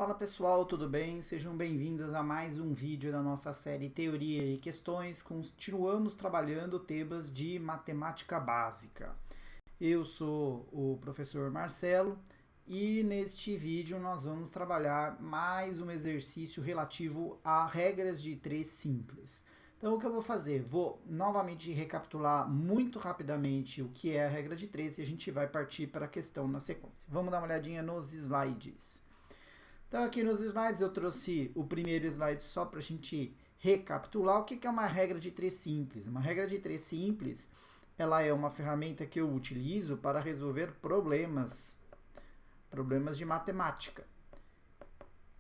Fala pessoal, tudo bem? Sejam bem-vindos a mais um vídeo da nossa série Teoria e Questões. Continuamos trabalhando temas de matemática básica. Eu sou o professor Marcelo e neste vídeo nós vamos trabalhar mais um exercício relativo a regras de três simples. Então o que eu vou fazer? Vou novamente recapitular muito rapidamente o que é a regra de três e a gente vai partir para a questão na sequência. Vamos dar uma olhadinha nos slides. Então aqui nos slides eu trouxe o primeiro slide só para a gente recapitular o que é uma regra de três simples. Uma regra de três simples, ela é uma ferramenta que eu utilizo para resolver problemas de matemática.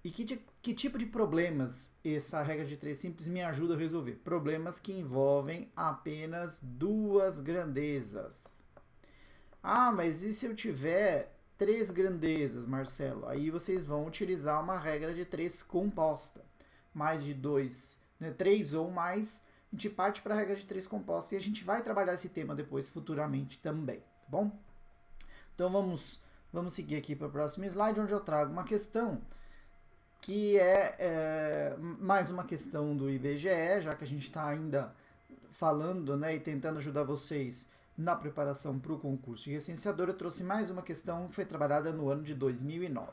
E que tipo de problemas essa regra de três simples me ajuda a resolver? Problemas que envolvem apenas duas grandezas. Ah, mas e se eu tiver três grandezas, Marcelo? Aí vocês vão utilizar uma regra de três composta. Mais de dois, né, três ou mais, a gente parte para a regra de três composta e a gente vai trabalhar esse tema depois, futuramente também, tá bom? Então vamos seguir aqui para o próximo slide, onde eu trago uma questão que é mais uma questão do IBGE, já que a gente está ainda falando, né, e tentando ajudar vocês na preparação para o concurso de licenciador. Eu trouxe mais uma questão que foi trabalhada no ano de 2009.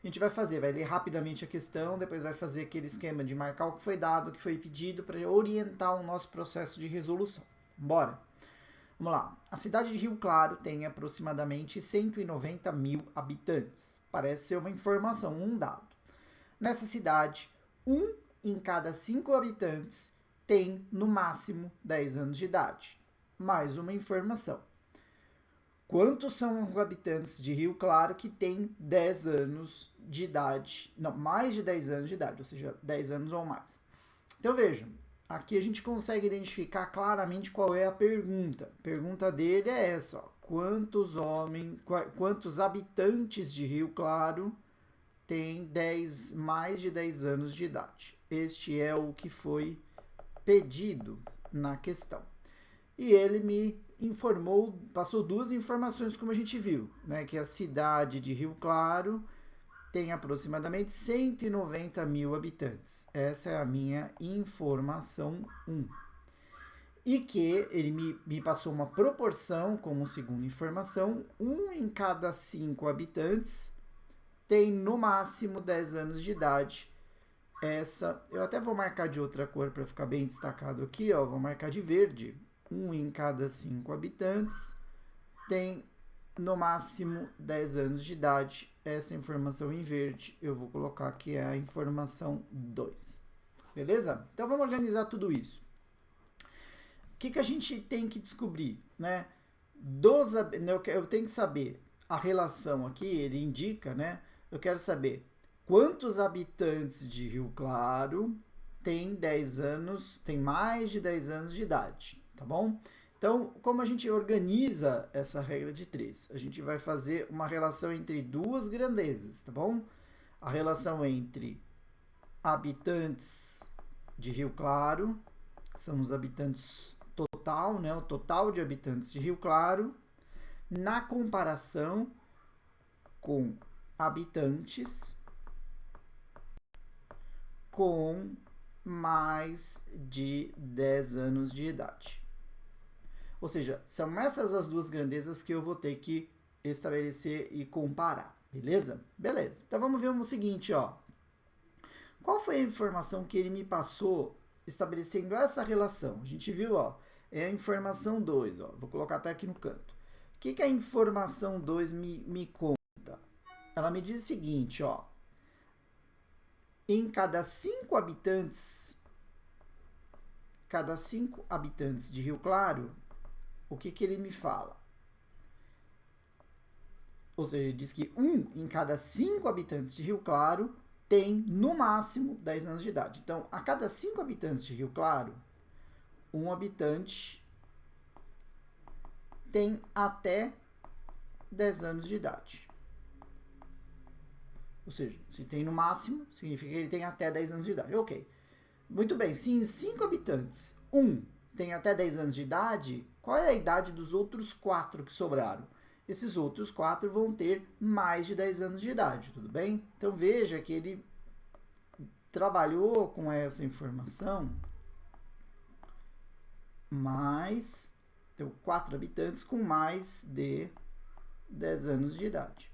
A gente vai ler rapidamente a questão, depois vai fazer aquele esquema de marcar o que foi dado, o que foi pedido, para orientar o nosso processo de resolução. Bora! Vamos lá. A cidade de Rio Claro tem aproximadamente 190 mil habitantes. Parece ser uma informação, um dado. Nessa cidade, 1 em cada 5 habitantes tem, no máximo, 10 anos de idade. Mais uma informação. Quantos são os habitantes de Rio Claro que têm 10 anos de idade? Não, mais de 10 anos de idade, ou seja, 10 anos ou mais. Então vejam, aqui a gente consegue identificar claramente qual é a pergunta. A pergunta dele é essa, ó. Quantos habitantes de Rio Claro têm mais de 10 anos de idade? Este é o que foi pedido na questão. E ele me informou, passou duas informações, como a gente viu, né? Que a cidade de Rio Claro tem aproximadamente 190 mil habitantes. Essa é a minha informação 1. E que ele me passou uma proporção, como segunda informação, 1 em cada 5 habitantes tem no máximo 10 anos de idade. Essa, eu até vou marcar de outra cor para ficar bem destacado aqui, ó, vou marcar de verde. 1 em cada 5 habitantes tem no máximo 10 anos de idade. Essa informação em verde eu vou colocar que é a informação 2. Beleza? Então vamos organizar tudo isso. O que a gente tem que descobrir, né? Eu tenho que saber a relação aqui, ele indica, né? Eu quero saber quantos habitantes de Rio Claro tem mais de 10 anos de idade, tá bom? Então, como a gente organiza essa regra de três? A gente vai fazer uma relação entre duas grandezas, tá bom? A relação entre habitantes de Rio Claro, que são os habitantes total, né? O total de habitantes de Rio Claro, na comparação com habitantes com mais de 10 anos de idade. Ou seja, são essas as duas grandezas que eu vou ter que estabelecer e comparar, beleza? Beleza. Então vamos ver o seguinte, ó. Qual foi a informação que ele me passou estabelecendo essa relação? A gente viu, ó, é a informação 2, ó. Vou colocar até aqui no canto. O que a informação 2 me conta? Ela me diz o seguinte, ó. Em cada 5 habitantes de Rio Claro, o que ele me fala? Ou seja, ele diz que 1 em cada 5 habitantes de Rio Claro tem, no máximo, 10 anos de idade. Então, a cada 5 habitantes de Rio Claro, um habitante tem até 10 anos de idade. Ou seja, se tem no máximo, significa que ele tem até 10 anos de idade. Ok. Muito bem, se em 5 habitantes, 1 tem até 10 anos de idade, qual é a idade dos outros 4 que sobraram? esses outros 4 vão ter mais de 10 anos de idade, tudo bem? Então veja que ele trabalhou com essa informação, mais, então 4 habitantes com mais de 10 anos de idade.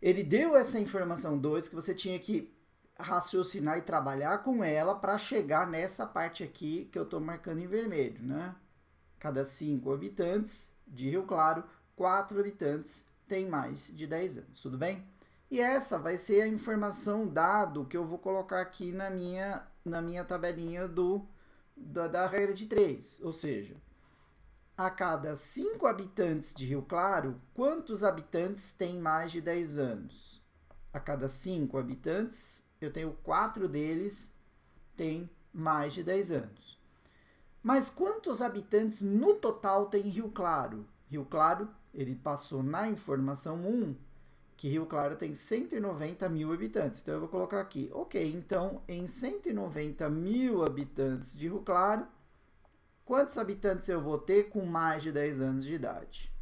Ele deu essa informação 2 que você tinha que raciocinar e trabalhar com ela para chegar nessa parte aqui que eu estou marcando em vermelho, né? Cada 5 habitantes de Rio Claro, 4 habitantes têm mais de 10 anos, tudo bem? E essa vai ser a informação dado que eu vou colocar aqui na minha tabelinha da regra de 3, ou seja, a cada 5 habitantes de Rio Claro, quantos habitantes têm mais de 10 anos? A cada 5 habitantes, eu tenho 4 deles têm mais de 10 anos. Mas quantos habitantes no total tem Rio Claro? Rio Claro, ele passou na informação 1 que Rio Claro tem 190 mil habitantes. Então, eu vou colocar aqui. Ok, então, em 190 mil habitantes de Rio Claro, quantos habitantes eu vou ter com mais de 10 anos de idade?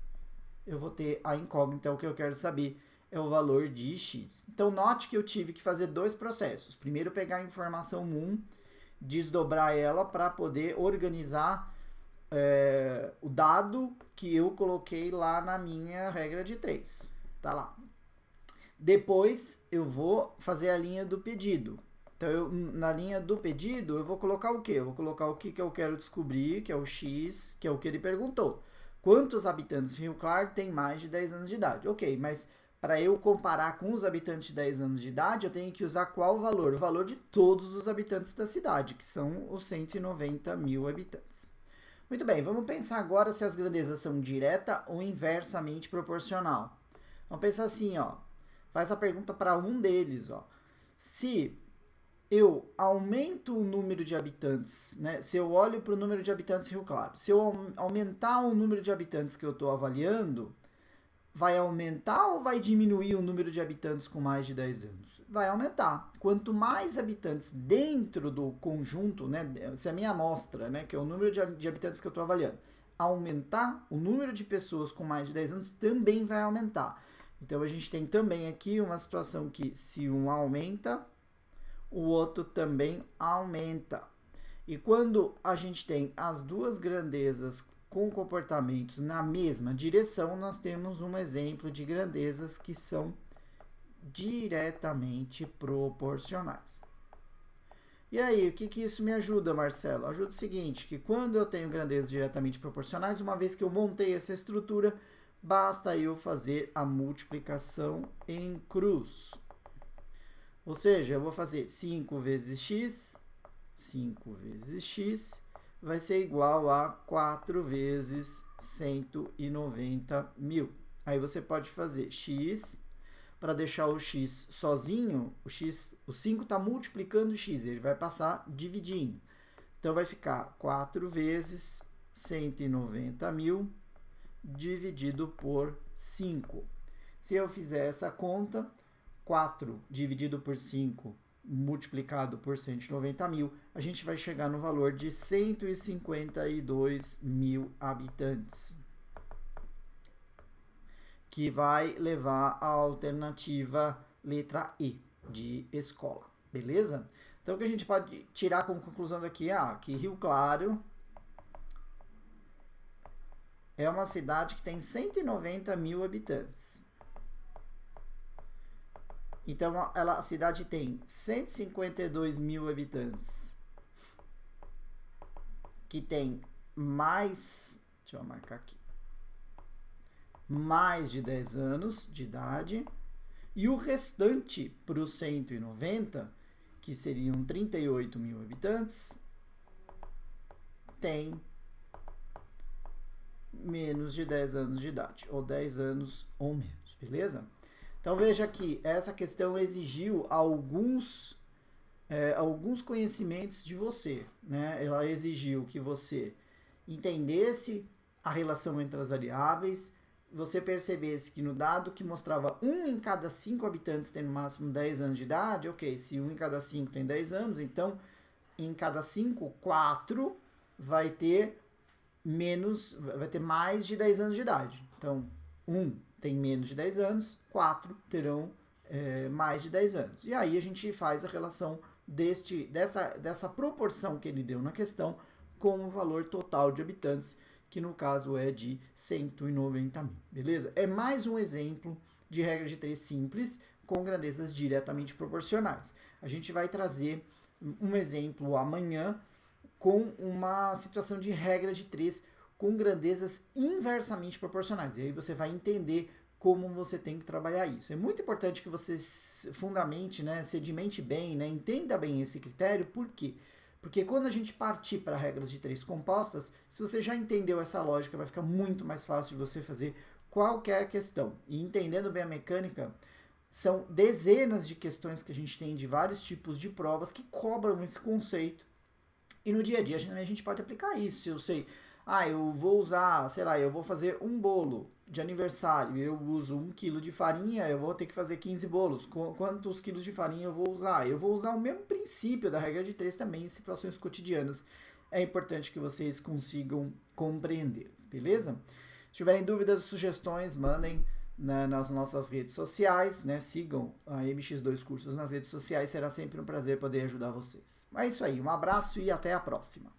Eu vou ter a incógnita, o que eu quero saber é o valor de x. Então, note que eu tive que fazer 2 processos. Primeiro, pegar a informação 1, desdobrar ela para poder organizar o dado que eu coloquei lá na minha regra de 3. Tá lá. Depois, eu vou fazer a linha do pedido. Então, na linha do pedido, eu vou colocar o quê? Eu vou colocar o que eu quero descobrir, que é o x, que é o que ele perguntou. Quantos habitantes de Rio Claro têm mais de 10 anos de idade? Ok, mas para eu comparar com os habitantes de 10 anos de idade, eu tenho que usar qual valor? O valor de todos os habitantes da cidade, que são os 190 mil habitantes. Muito bem, vamos pensar agora se as grandezas são direta ou inversamente proporcional. Vamos pensar assim, ó. Faz a pergunta para um deles, ó. Se eu aumento o número de habitantes, né? Se eu olho para o número de habitantes em Rio Claro, se eu aumentar o número de habitantes que eu estou avaliando, vai aumentar ou vai diminuir o número de habitantes com mais de 10 anos? Vai aumentar. Quanto mais habitantes dentro do conjunto, né? Se a minha amostra, né? Que é o número de habitantes que eu estou avaliando, aumentar, o número de pessoas com mais de 10 anos também vai aumentar. Então, a gente tem também aqui uma situação que se um aumenta, o outro também aumenta. E quando a gente tem as duas grandezas com comportamentos na mesma direção, nós temos um exemplo de grandezas que são diretamente proporcionais. E aí, o que isso me ajuda, Marcelo? Ajuda o seguinte, que quando eu tenho grandezas diretamente proporcionais, uma vez que eu montei essa estrutura, basta eu fazer a multiplicação em cruz. Ou seja, eu vou fazer 5 vezes x, 5 vezes x, vai ser igual a 4 vezes 190 mil. Aí você pode fazer x, para deixar o x sozinho, o 5 está multiplicando o x, ele vai passar dividindo. Então, vai ficar 4 vezes 190 mil dividido por 5. Se eu fizer essa conta, 4 dividido por 5 multiplicado por 190 mil, a gente vai chegar no valor de 152 mil habitantes, que vai levar a alternativa letra E, de escola, beleza? Então, o que a gente pode tirar como conclusão daqui é que Rio Claro é uma cidade que tem 190 mil habitantes. Então, a cidade tem 152 mil habitantes, que tem mais, deixa eu marcar aqui, mais de 10 anos de idade, e o restante para os 190, que seriam 38 mil habitantes, tem menos de 10 anos de idade, ou 10 anos ou menos, beleza? Então, veja que essa questão exigiu alguns conhecimentos de você, né? Ela exigiu que você entendesse a relação entre as variáveis, você percebesse que no dado que mostrava 1 em cada 5 habitantes tem no máximo 10 anos de idade, ok, se 1 em cada 5 tem 10 anos, então em cada 5, 4 vai ter vai ter mais de 10 anos de idade. Então, 1 tem menos de 10 anos, 4 terão mais de 10 anos. E aí a gente faz a relação dessa proporção que ele deu na questão com o valor total de habitantes, que no caso é de 190 mil, beleza? É mais um exemplo de regra de 3 simples com grandezas diretamente proporcionais. A gente vai trazer um exemplo amanhã com uma situação de regra de 3 com grandezas inversamente proporcionais. E aí você vai entender como você tem que trabalhar isso. É muito importante que você fundamente, né, sedimente bem, né, entenda bem esse critério. Por quê? Porque quando a gente partir para regras de 3 compostas, se você já entendeu essa lógica, vai ficar muito mais fácil de você fazer qualquer questão. E entendendo bem a mecânica, são dezenas de questões que a gente tem de vários tipos de provas que cobram esse conceito. E no dia a dia a gente pode aplicar isso. Eu sei, eu vou usar, sei lá, eu vou fazer um bolo de aniversário, eu uso 1 kg de farinha, eu vou ter que fazer 15 bolos. Quantos quilos de farinha eu vou usar? Eu vou usar o mesmo princípio da regra de 3 também em situações cotidianas. É importante que vocês consigam compreendê-las, beleza? Se tiverem dúvidas ou sugestões, mandem nas nossas redes sociais, né? Sigam a MX2 Cursos nas redes sociais, será sempre um prazer poder ajudar vocês. É isso aí, um abraço e até a próxima.